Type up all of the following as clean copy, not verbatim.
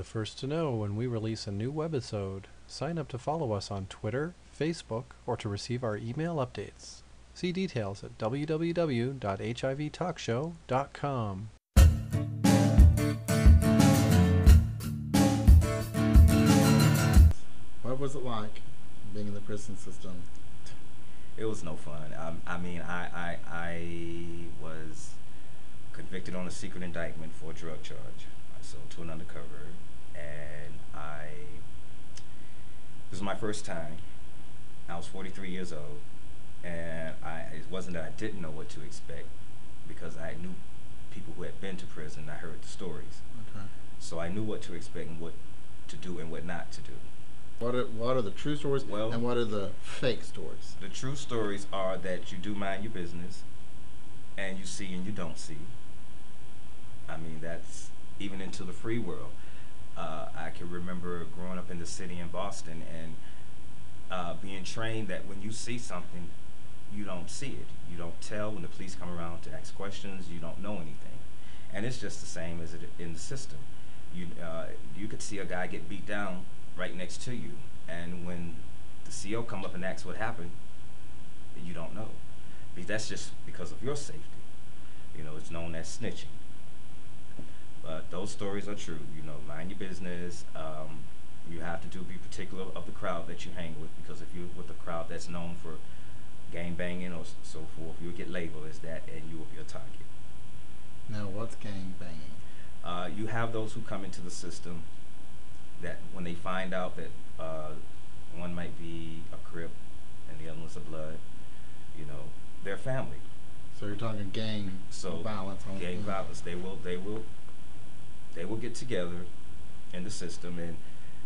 the first to know when we release a new webisode. Sign up to follow us on Twitter, Facebook, or to receive our email updates. See details at www.hivtalkshow.com. What was it like being in the prison system? It was no fun. I was convicted on a secret indictment for a drug charge. I sold to an undercover, and this was my first time. I was 43 years old, and it wasn't that I didn't know what to expect, because I knew people who had been to prison. I heard the stories, Okay. so I knew what to expect and what to do and what not to do. What are the true stories, and what are the fake stories? The true stories are that you do mind your business, and you see and you don't see. I mean, that's even into the free world. I can remember growing up in the city in Boston and being trained that when you see something, you don't see it. You don't tell. When the police come around to ask questions, you don't know anything. And it's just the same as it in the system. You could see a guy get beat down right next to you, and when the CO come up and asks what happened, you don't know. That's just because of your safety. You know, it's known as snitching. But those stories are true. You know, mind your business. You have to be particular of the crowd that you hang with, because if you're with a crowd that's known for gang banging or so forth, you'll get labeled as that, and you will be a target. Now, what's gang banging? You have those who come into the system that when they find out that one might be a Crip and the other one's a Blood, you know, they're family. So you're talking gang violence. Gang violence. They will get together in the system and,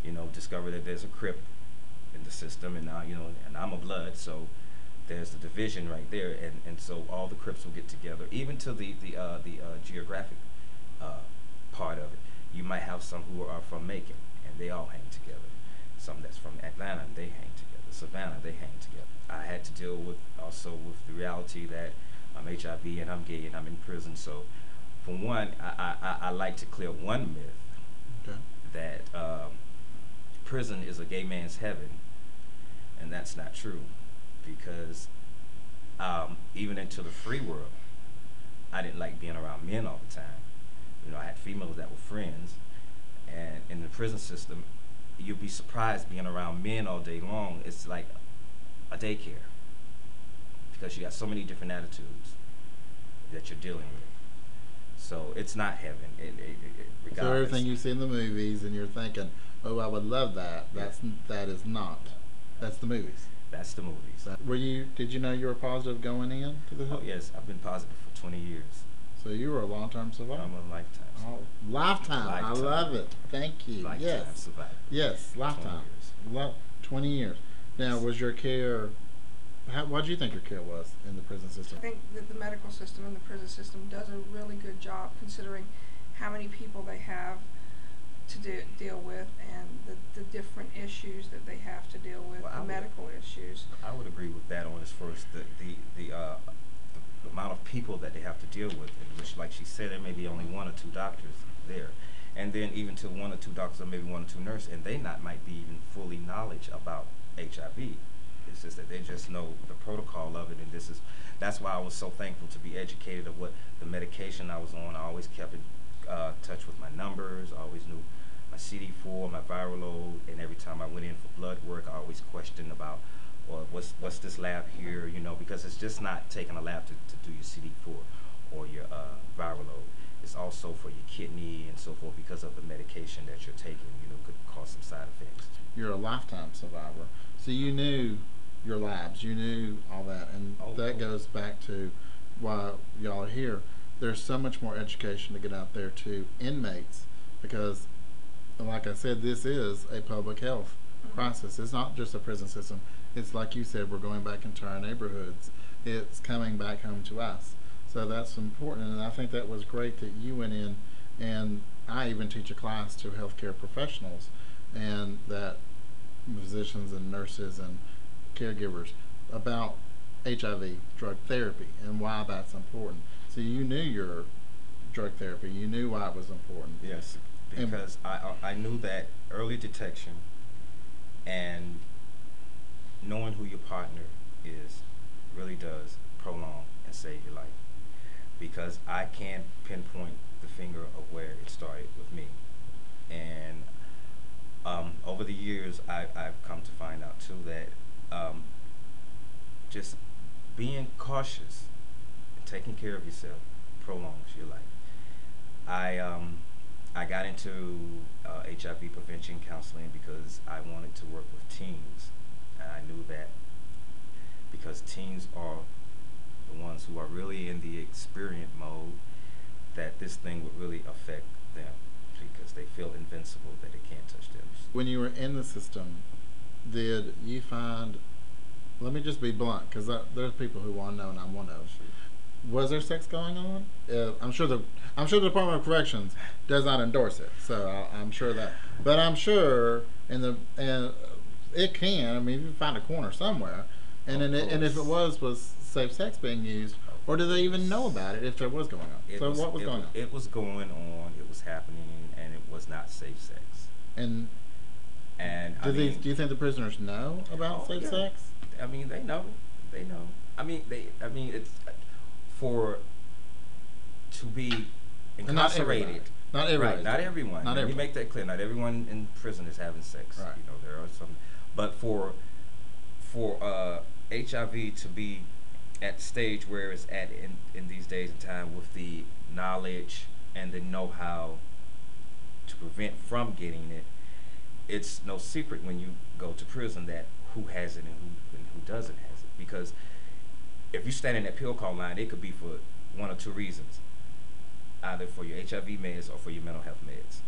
you know, discover that there's a Crip in the system, and now, you know, and I'm a Blood, so there's the division right there, and so all the Crips will get together, even to the geographic part of it. You might have some who are from Macon, and they all hang together. Some that's from Atlanta, and they hang together. Savannah, they hang together. I had to deal with also with the reality that I'm HIV and I'm gay and I'm in prison. So, for one, I like to clear one myth, Okay. that prison is a gay man's heaven, and that's not true, because even into the free world, I didn't like being around men all the time. You know, I had females that were friends, and in the prison system, you'll be surprised being around men all day long. It's like a daycare, because you got so many different attitudes that you're dealing with. So it's not heaven. So everything you see in the movies, and you're thinking, "Oh, I would love that." That is not. That's the movies. That's the movies. Did you know you were positive going in to the? Oh yes, I've been positive for 20 years. So you were a long-term survivor. I'm a lifetime survivor. Oh, lifetime. I love it. Thank you. Lifetime Yes. survivor. Yes, lifetime. 20 years. Now, was your care? What do you think your care was in the prison system? I think that the medical system and the prison system does a really good job, considering how many people they have to deal with, and the different issues that they have to deal with, the medical issues. I would agree with that on as first. The amount of people that they have to deal with, which, like she said, there may be only one or two doctors there, and then even to one or two doctors or maybe one or two nurses, and they might be even fully knowledge about HIV. It's just that they just know the protocol of it, and that's why I was so thankful to be educated of what the medication I was on. I always kept in touch with my numbers. I always knew my CD4, my viral load, and every time I went in for blood work, I always questioned about, or what's this lab here, you know, because it's just not taking a lab to do your CD4 or your viral load. It's also for your kidney and so forth, because of the medication that you're taking, you know, could cause some side effects. You're a lifetime survivor, so you knew your labs, you knew all that, and that goes back to why y'all are here. There's so much more education to get out there to inmates, because, like I said, this is a public health crisis. It's not just a prison system. It's like you said, we're going back into our neighborhoods. It's coming back home to us. So that's important, and I think that was great that you went in, and I even teach a class to healthcare professionals, and that physicians and nurses and caregivers about HIV drug therapy and why that's important. So you knew your drug therapy, you knew why it was important. Yes. because I knew that early detection and knowing who your partner is really does prolong and save your life. Because I can't pinpoint the finger of where it started with me. And over the years, I've come to find out too that just being cautious and taking care of yourself prolongs your life. I got into HIV prevention counseling because I wanted to work with teens, and I knew that because teens are the ones who are really in the experiment mode, that this thing would really affect them because they feel invincible, that it can't touch them. When you were in the system, did you find, let me just be blunt, because there's people who want to know and I want to know. Was there sex going on? I'm sure the Department of Corrections does not endorse it, so I'm sure that. But I'm sure, and it can. I mean, you can find a corner somewhere, and if it was safe sex being used, or do they even know about it if there was going on? What was going on? It was going on. It was happening, and it was not safe sex. And do you think the prisoners know about safe sex? I mean, they know. They know. I mean, it's to be incarcerated. Not everybody. Right, not everyone. Let me make that clear. Not everyone in prison is having sex. Right. You know, there are some, but for HIV to be at the stage where it's at in these days and time, with the knowledge and the know-how to prevent from getting it, it's no secret when you go to prison that who has it and who doesn't has it. Because if you stand in that pill call line, it could be for one or two reasons, either for your HIV meds or for your mental health meds.